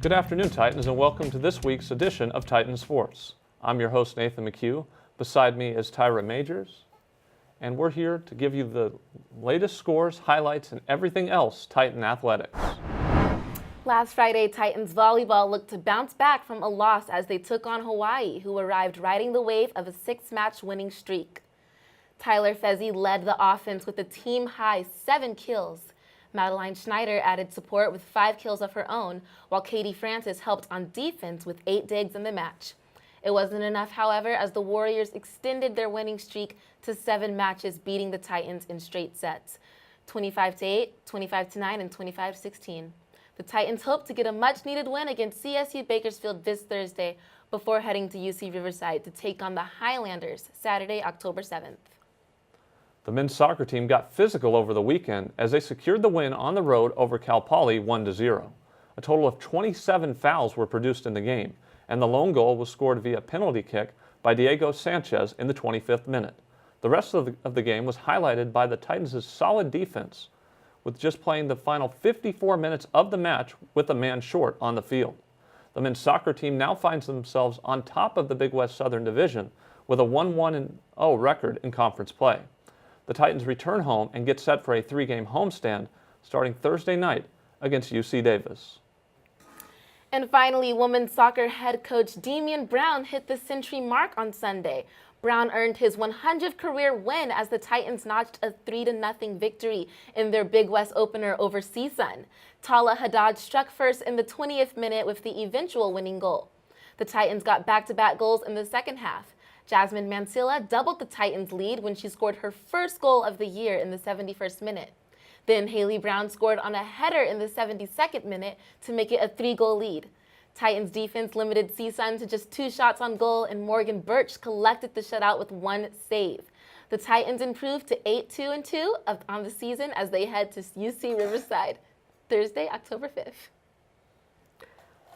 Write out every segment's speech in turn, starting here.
Good afternoon, Titans, and welcome to this week's edition of Titan Sports. I'm your host, Nathan McHugh. Beside me is Tyrah Majors, and we're here to give you the latest scores, highlights, and everything else Titan athletics. Last Friday, Titans volleyball looked to bounce back from a loss as they took on Hawaii, who arrived riding the wave of a 6-match winning streak. Tyler Fezzi led the offense with a team-high 7 kills. Madeline Schneider added support with 5 kills of her own, while Katie Francis helped on defense with 8 digs in the match. It wasn't enough, however, as the Warriors extended their winning streak to 7 matches, beating the Titans in straight sets, 25-8, 25-9, and 25-16. The Titans hope to get a much-needed win against CSU Bakersfield this Thursday before heading to UC Riverside to take on the Highlanders Saturday, October 7th. The men's soccer team got physical over the weekend as they secured the win on the road over Cal Poly 1-0. A total of 27 fouls were produced in the game, and the lone goal was scored via penalty kick by Diego Sanchez in the 25th minute. The rest of the game was highlighted by the Titans' solid defense, with just playing the final 54 minutes of the match with a man short on the field. The men's soccer team now finds themselves on top of the Big West Southern Division with a 1-1-0 record in conference play. The Titans return home and get set for a 3-game homestand starting Thursday night against UC Davis. And finally, women's soccer head coach Damian Brown hit the century mark on Sunday. Brown earned his 100th career win as the Titans notched a 3-0 victory in their Big West opener over CSUN. Tala Haddad struck first in the 20th minute with the eventual winning goal. The Titans got back-to-back goals in the second half. Jasmine Mansilla doubled the Titans' lead when she scored her first goal of the year in the 71st minute. Then Haley Brown scored on a header in the 72nd minute to make it a 3-goal lead. Titans defense limited CSUN to just 2 shots on goal, and Morgan Birch collected the shutout with 1 save. The Titans improved to 8-2-2 on the season as they head to UC Riverside Thursday, October 5th.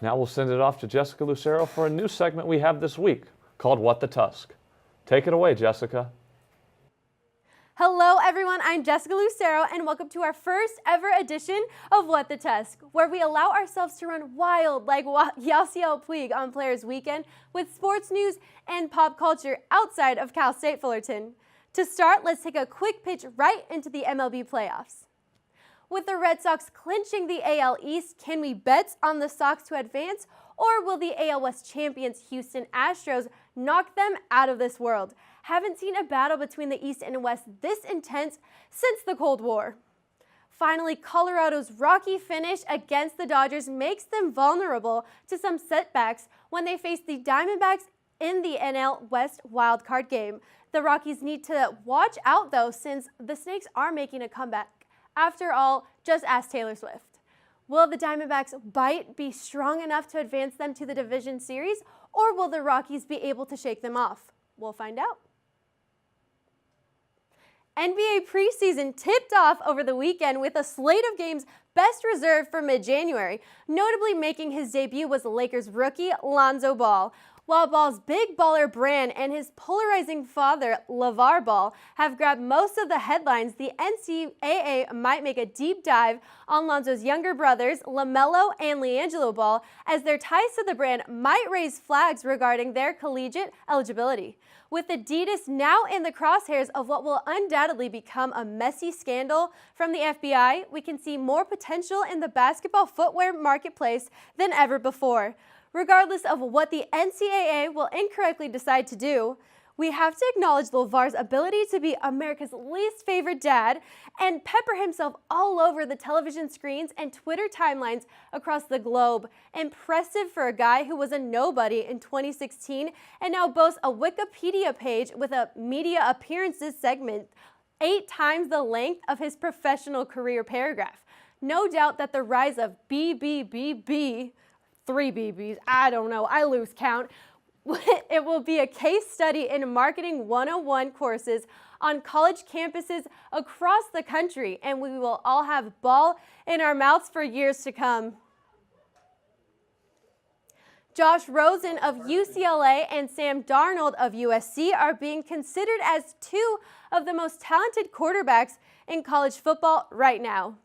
Now we'll send it off to Jessica Lucero for a new segment we have this week called What the Tusk. Take it away, Jessica. Hello everyone, I'm Jessica Lucero and welcome to our first ever edition of What the Tusk, where we allow ourselves to run wild like Yasiel Puig on Players Weekend with sports news and pop culture outside of Cal State Fullerton. To start, let's take a quick pitch right into the MLB playoffs. With the Red Sox clinching the AL East, can we bet on the Sox to advance, or will the AL West champions Houston Astros knock them out of this world? Haven't seen a battle between the East and West this intense since the Cold War. Finally, Colorado's rocky finish against the Dodgers makes them vulnerable to some setbacks when they face the Diamondbacks in the NL West wildcard game. The Rockies need to watch out, though, since the Snakes are making a comeback. After all, just ask Taylor Swift. Will the Diamondbacks' bite be strong enough to advance them to the division series, or will the Rockies be able to shake them off? We'll find out. NBA preseason tipped off over the weekend with a slate of games best reserved for mid-January. Notably making his debut was Lakers rookie Lonzo Ball. While Ball's big baller brand and his polarizing father, LeVar Ball, have grabbed most of the headlines, the NCAA might make a deep dive on Lonzo's younger brothers, LaMelo and LiAngelo Ball, as their ties to the brand might raise flags regarding their collegiate eligibility. With Adidas now in the crosshairs of what will undoubtedly become a messy scandal from the FBI, we can see more potential in the basketball footwear marketplace than ever before. Regardless of what the NCAA will incorrectly decide to do, we have to acknowledge LeVar's ability to be America's least favorite dad and pepper himself all over the television screens and Twitter timelines across the globe. Impressive for a guy who was a nobody in 2016 and now boasts a Wikipedia page with a media appearances segment 8 times the length of his professional career paragraph. No doubt that the rise of BBBB, 3 BBs, I don't know, I lose count. It will be a case study in marketing 101 courses on college campuses across the country, and we will all have ball in our mouths for years to come. Josh Rosen of UCLA and Sam Darnold of USC are being considered as 2 of the most talented quarterbacks in college football right now.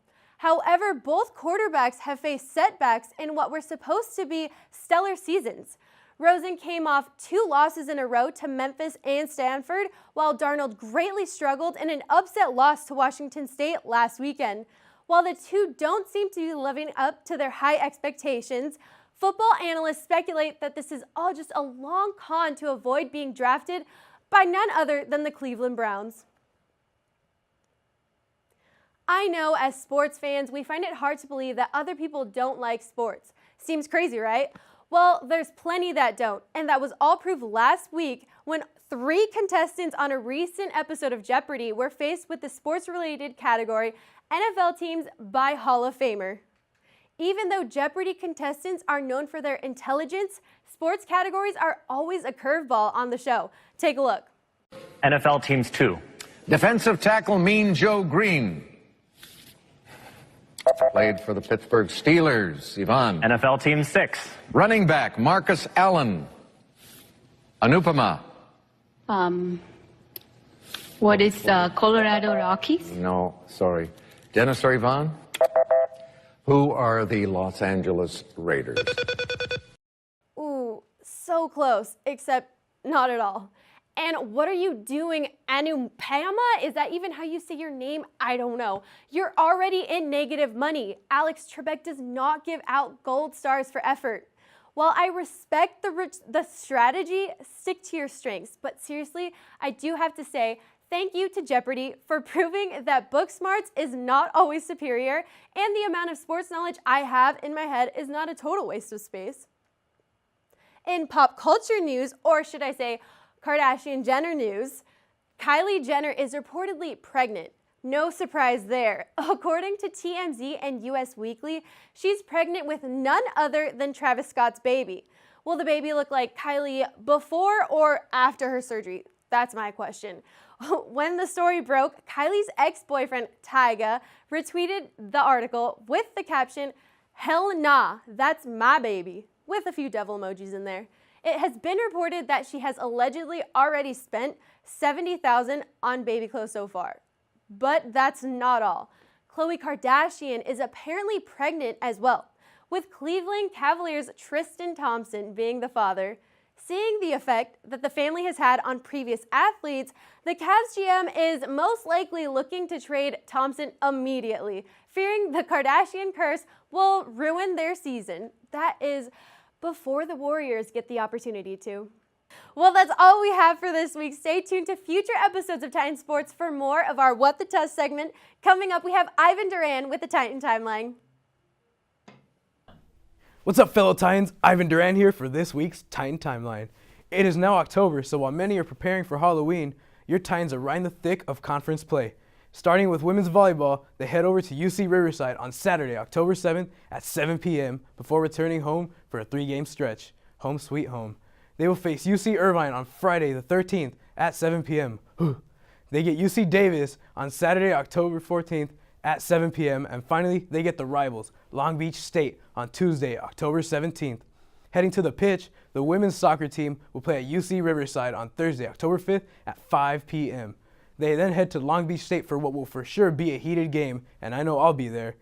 However, both quarterbacks have faced setbacks in what were supposed to be stellar seasons. Rosen came off 2 losses in a row to Memphis and Stanford, while Darnold greatly struggled in an upset loss to Washington State last weekend. While the two don't seem to be living up to their high expectations, football analysts speculate that this is all just a long con to avoid being drafted by none other than the Cleveland Browns. I know as sports fans, we find it hard to believe that other people don't like sports. Seems crazy, right? Well, there's plenty that don't, and that was all proved last week when 3 contestants on a recent episode of Jeopardy were faced with the sports-related category NFL teams by Hall of Famer. Even though Jeopardy contestants are known for their intelligence, sports categories are always a curveball on the show. Take a look. NFL teams 2. Defensive tackle Mean Joe Green. Played for the Pittsburgh Steelers. Yvonne. NFL team 6. Running back Marcus Allen. Anupama. What is Colorado Rockies? No, sorry. Dennis or Yvonne? Who are the Los Angeles Raiders? Ooh, so close, except not at all. And what are you doing, Anupama? Is that even how you say your name? I don't know. You're already in negative money. Alex Trebek does not give out gold stars for effort. While I respect the strategy, stick to your strengths. But seriously, I do have to say, thank you to Jeopardy for proving that book smarts is not always superior, and the amount of sports knowledge I have in my head is not a total waste of space. In pop culture news, or should I say Kardashian-Jenner news, Kylie Jenner is reportedly pregnant. No surprise there. According to TMZ and US Weekly, she's pregnant with none other than Travis Scott's baby. Will the baby look like Kylie before or after her surgery? That's my question. When the story broke, Kylie's ex-boyfriend, Tyga, retweeted the article with the caption, "Hell nah, that's my baby," with a few devil emojis in there. It has been reported that she has allegedly already spent $70,000 on baby clothes so far. But that's not all. Khloe Kardashian is apparently pregnant as well, with Cleveland Cavaliers' Tristan Thompson being the father. Seeing the effect that the family has had on previous athletes, the Cavs GM is most likely looking to trade Thompson immediately, fearing the Kardashian curse will ruin their season. That is before the Warriors get the opportunity to. Well, that's all we have for this week. Stay tuned to future episodes of Titan Sports for more of our What the Tusk segment. Coming up, we have Ivan Duran with the Titan Timeline. What's up, fellow Titans? Ivan Duran here for this week's Titan Timeline. It is now October, so while many are preparing for Halloween, your Titans are right in the thick of conference play. Starting with women's volleyball, they head over to UC Riverside on Saturday, October 7th at 7 p.m. before returning home for a 3-game stretch. Home sweet home. They will face UC Irvine on Friday the 13th at 7 p.m. They get UC Davis on Saturday, October 14th at 7 p.m. And finally, they get the rivals, Long Beach State, on Tuesday, October 17th. Heading to the pitch, the women's soccer team will play at UC Riverside on Thursday, October 5th at 5 p.m. They then head to Long Beach State for what will for sure be a heated game, and I know I'll be there,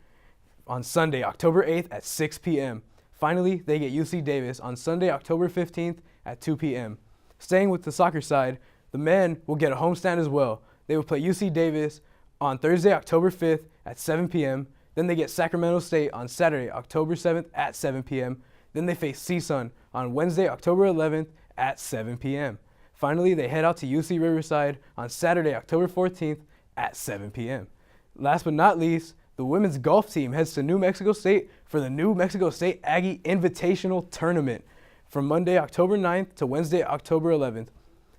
on Sunday, October 8th at 6 p.m. Finally, they get UC Davis on Sunday, October 15th at 2 p.m. Staying with the soccer side, the men will get a homestand as well. They will play UC Davis on Thursday, October 5th at 7 p.m. Then they get Sacramento State on Saturday, October 7th at 7 p.m. Then they face CSUN on Wednesday, October 11th at 7 p.m. Finally, they head out to UC Riverside on Saturday, October 14th at 7 p.m. Last but not least, the women's golf team heads to New Mexico State for the New Mexico State Aggie Invitational Tournament from Monday, October 9th to Wednesday, October 11th.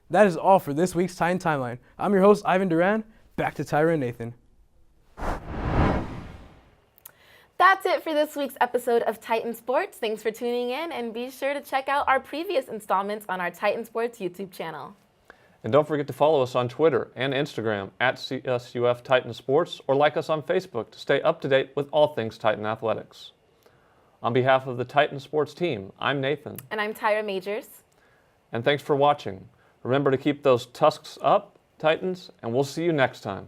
That is all for this week's Titan Timeline. I'm your host, Ivan Duran. Back to Tyrah and Nathan. That's it for this week's episode of Titan Sports. Thanks for tuning in, and be sure to check out our previous installments on our Titan Sports YouTube channel. And don't forget to follow us on Twitter and Instagram at CSUF Titan Sports, or like us on Facebook to stay up to date with all things Titan athletics. On behalf of the Titan Sports team, I'm Nathan. And I'm Tyrah Majors. And thanks for watching. Remember to keep those tusks up, Titans, and we'll see you next time.